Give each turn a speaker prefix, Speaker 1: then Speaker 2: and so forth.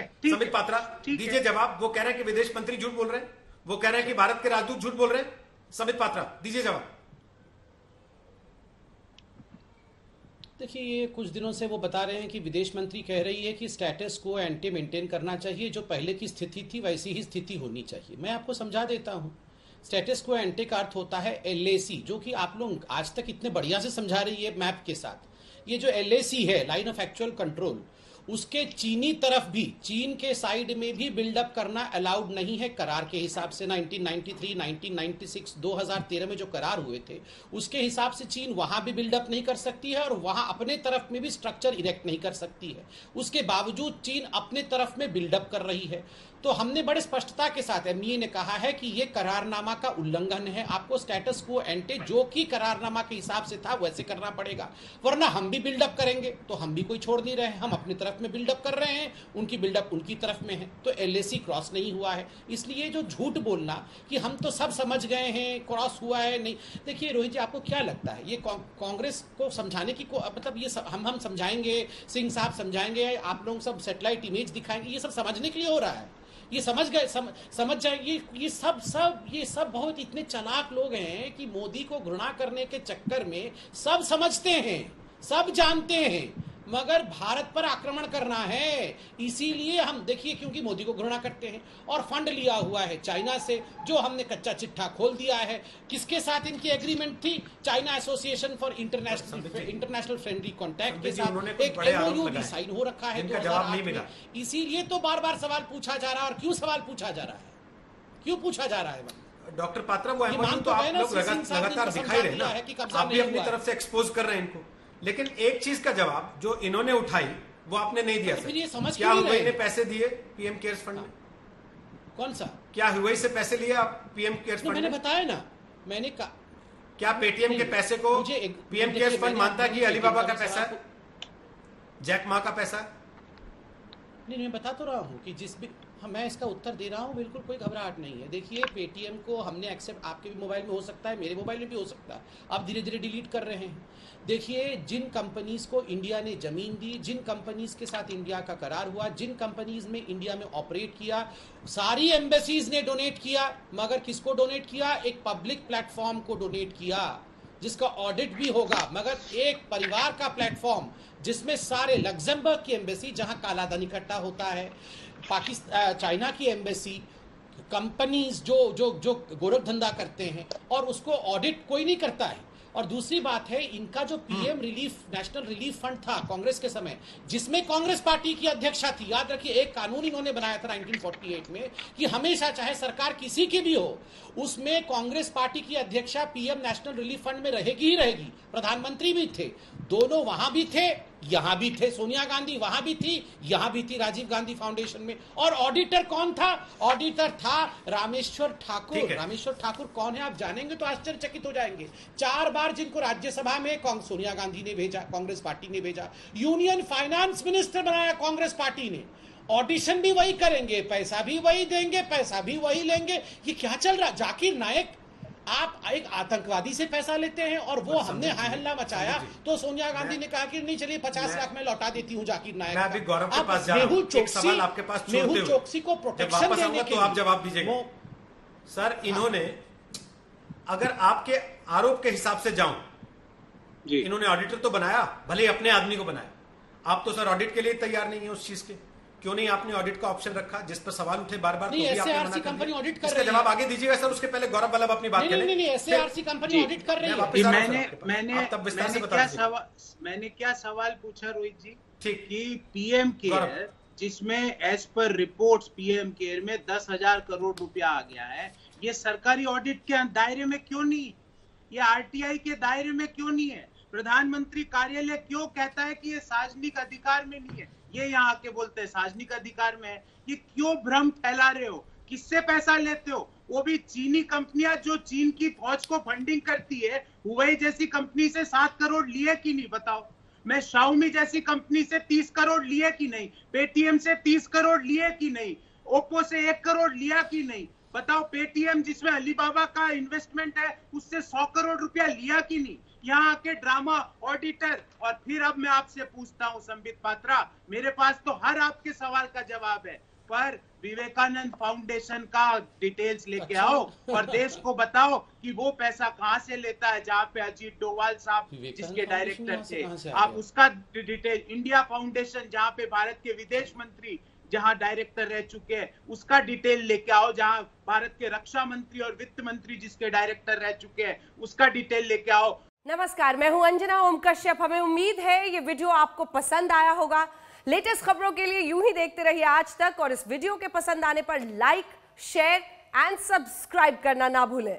Speaker 1: समित पात्रा दीजिए जवाब। वो कह रहे हैं कि विदेश मंत्री झूठ बोल रहे हैं, वो कह रहे हैं कि भारत के राजदूत झूठ बोल रहे हैं। समित पात्रा दीजिए जवाब।
Speaker 2: देखिए, ये कुछ दिनों से वो बता रहे हैं कि विदेश मंत्री कह रही है कि स्टेटस को एंटी मेंटेन करना चाहिए, जो पहले की स्थिति थी वैसी ही स्थिति होनी चाहिए। मैं आपको समझा देता हूँ। स्टेटस को एंटी का अर्थ होता है LAC, जो कि आप लोग आज तक इतने बढ़िया से समझा रही है मैप के साथ। ये जो LAC है, लाइन ऑफ एक्चुअल कंट्रोल, उसके चीनी तरफ भी, चीन के साइड में भी बिल्डअप करना अलाउड नहीं है करार के हिसाब से। 1993, 1996, 2013 में जो करार हुए थे उसके हिसाब से चीन वहां भी बिल्डअप नहीं कर सकती है और वहां अपने तरफ में भी स्ट्रक्चर इरेक्ट नहीं कर सकती है। उसके बावजूद चीन अपने तरफ में बिल्डअप कर रही है। तो हमने बड़े स्पष्टता के साथ, MEA ने कहा है कि यह करारनामा का उल्लंघन है। आपको स्टेटस को एंटे जो कि करारनामा के हिसाब से था वैसे करना पड़ेगा, वरना हम भी बिल्डअप करेंगे तो हम भी कोई छोड़ नहीं रहे हैं। हम अपनी तरफ में बिल्डअप कर रहे हैं, उनकी बिल्डअप उनकी तरफ में है, तो LAC क्रॉस नहीं हुआ है। इसलिए जो झूठ बोलना कि हम तो सब समझ गए हैं क्रॉस हुआ है, नहीं। देखिए रोहित जी, आपको क्या लगता है ये कांग्रेस को समझाने की मतलब ये हम समझाएंगे, सिंह साहब समझाएंगे, आप लोग सब सैटेलाइट इमेज दिखाएंगे, ये सब समझने के लिए हो रहा है? ये समझ गए, समझ जाए। ये सब बहुत इतने चालाक लोग हैं कि मोदी को घृणा करने के चक्कर में सब समझते हैं, सब जानते हैं, मगर भारत पर आक्रमण करना है। इसीलिए हम देखिए, क्योंकि मोदी को घृणा करते हैं और फंड लिया हुआ है चाइना से, जो हमने कच्चा चिट्ठा खोल दिया है। किसके साथ इनकी एग्रीमेंट थी? China association for international friendly contact के साथ एक MOU भी साइन हो रखा है 2008 में। इसीलिए तो बार बार सवाल पूछा जा रहा है। और क्यों सवाल पूछा जा रहा है? क्यों पूछा जा रहा है?
Speaker 1: डॉक्टर पात्रा, वो MOU तो आप लोग लगातार दिखाई रहे ना, आप भी अपनी तरफ से एक्सपोज कर रहे हैं इनको, लेकिन एक चीज का जवाब जो इन्होंने उठाई वो आपने नहीं दिया।
Speaker 2: फिर ये समझ
Speaker 1: क्या हुवई ने पैसे दिए PM केयर्स फंड में?
Speaker 2: कौन सा?
Speaker 1: क्या हुवई से पैसे लिए आप PM केयर्स फंड?
Speaker 2: मैंने बताया ना, मैंने कहा
Speaker 1: क्या पेटीएम के पैसे को PM केयर्स फंड मानता है कि अलीबाबा का पैसा है, जैक मा का पैसा है?
Speaker 2: नहीं, मैं बता तो रहा हूँ कि जिस भी मैं इसका उत्तर दे रहा हूँ, बिल्कुल कोई घबराहट नहीं है। देखिए, पेटीएम को हमने एक्सेप्ट, आपके भी मोबाइल में हो सकता है, मेरे मोबाइल में भी हो सकता है, आप धीरे धीरे डिलीट कर रहे हैं। देखिए, जिन कंपनीज को इंडिया ने जमीन दी, जिन कंपनीज के साथ इंडिया का करार हुआ, जिन कंपनीज में इंडिया में ऑपरेट किया, सारी एम्बेसीज ने डोनेट किया। मगर किसको डोनेट किया? एक पब्लिक प्लेटफॉर्म को डोनेट किया जिसका ऑडिट भी होगा। मगर एक परिवार का प्लेटफॉर्म जिसमें सारे, लग्जमबर्ग की एम्बेसी जहां कालाधन इकट्ठा होता है, पाकिस्तान, चाइना की एम्बेसी, कंपनीज जो गोरख धंधा करते हैं, और उसको ऑडिट कोई नहीं करता है। और दूसरी बात है, इनका जो PM relief, national relief fund था कांग्रेस के समय, जिसमें कांग्रेस पार्टी की अध्यक्षा थी, याद रखिए, एक कानून इन्होंने बनाया था 1948 में कि हमेशा चाहे सरकार किसी की भी हो, उसमें कांग्रेस पार्टी की अध्यक्षा PM नेशनल रिलीफ फंड में रहेगी ही रहेगी। प्रधानमंत्री भी थे, दोनों वहां भी थे, यहां भी थे। सोनिया गांधी वहां भी थी, यहां भी थी, राजीव गांधी फाउंडेशन में। और ऑडिटर कौन था? ऑडिटर था रामेश्वर ठाकुर। रामेश्वर ठाकुर कौन है आप जानेंगे तो आश्चर्यचकित हो जाएंगे। 4 बार जिनको राज्यसभा में सोनिया गांधी ने भेजा, कांग्रेस पार्टी ने भेजा, यूनियन फाइनेंस मिनिस्टर बनाया कांग्रेस पार्टी ने। ऑडिशन भी वही करेंगे, पैसा भी वही देंगे, पैसा भी वही लेंगे। ये क्या चल रहा? जाकिर नायक, आप एक आतंकवादी से पैसा लेते हैं और वो हमने हाय हल्ला मचाया तो सोनिया गांधी ने कहा कि नहीं, चलिए 50 लाख में लौटा देती हूं जाकिर नायक।
Speaker 1: मैं अभी गौरव के पास जा रहा हूं, एक सवाल आपके पास छोड़ते हुए,
Speaker 2: मेहुल चोकसी को प्रोटेक्शन देने के
Speaker 1: तो आप जवाब दीजिएगा। सर, इन्होंने, अगर आपके आरोप के हिसाब से जाऊं, इन्होंने ऑडिटर तो बनाया, भले ही अपने आदमी को बनाया। आप तो सर ऑडिट के लिए तैयार नहीं है उस चीज के। क्यों नहीं आपने ऑडिट का ऑप्शन रखा? जिस पर सवाल उठे बार बार,
Speaker 2: SARC कंपनी ऑडिट कर रही है।
Speaker 1: इसका जवाब आगे दीजिएगा सर, उसके पहले गौरव वल्लभ अपनी बात करें।
Speaker 2: नहीं, SARC कंपनी ऑडिट कर रही है।
Speaker 3: मैंने क्या सवाल पूछा रोहित जी? ठीक, कि PM केयर, जिसमें as per reports PM care में 10,000 करोड़ रुपया आ गया है, ये सरकारी ऑडिट के दायरे में क्यों नहीं? ये RTI के दायरे में क्यों नहीं है? प्रधानमंत्री कार्यालय क्यों कहता है कि ये सार्वजनिक अधिकार में नहीं है? ये यहाँ आके बोलते हैं सार्वजनिक अधिकार में है। ये क्यों भ्रम फैला रहे हो? किससे पैसा लेते हो? वो भी चीनी कंपनियां जो चीन की फौज को फंडिंग करती है, हुवई जैसी कंपनी से 7 करोड़ लिए कि नहीं? बताओ। मैं शाओमी जैसी कंपनी से 30 करोड़ लिए कि नहीं? पेटीएम से 30 करोड़ लिए कि नहीं? ओप्पो से 1 करोड़ लिया कि नहीं? बताओ। पेटीएम जिसमें अलीबाबा का इन्वेस्टमेंट है, उससे 100 करोड़ रुपया लिया कि नहीं? यहाँ आके ड्रामा ऑडिटर। और फिर अब मैं आपसे पूछता हूँ संबित पात्रा, मेरे पास तो हर आपके सवाल का जवाब है, पर विवेकानंद फाउंडेशन का डिटेल्स लेके आओ और देश को बताओ कि वो पैसा कहाँ से लेता है, जहाँ पे अजीत डोवाल साहब जिसके डायरेक्टर थे, आप उसका डिटेल। इंडिया फाउंडेशन जहाँ पे भारत के विदेश मंत्री जहां डायरेक्टर रह चुके हैं, उसका डिटेल लेके आओ। जहां भारत के रक्षा मंत्री और वित्त मंत्री जिसके डायरेक्टर रह चुके हैं, उसका डिटेल लेके आओ।
Speaker 4: नमस्कार, मैं हूं अंजना ओम कश्यप। हमें उम्मीद है ये वीडियो आपको पसंद आया होगा। लेटेस्ट खबरों के लिए यूं ही देखते रहिए आज तक, और इस वीडियो के पसंद आने पर लाइक, शेयर एंड सब्सक्राइब करना ना भूलें।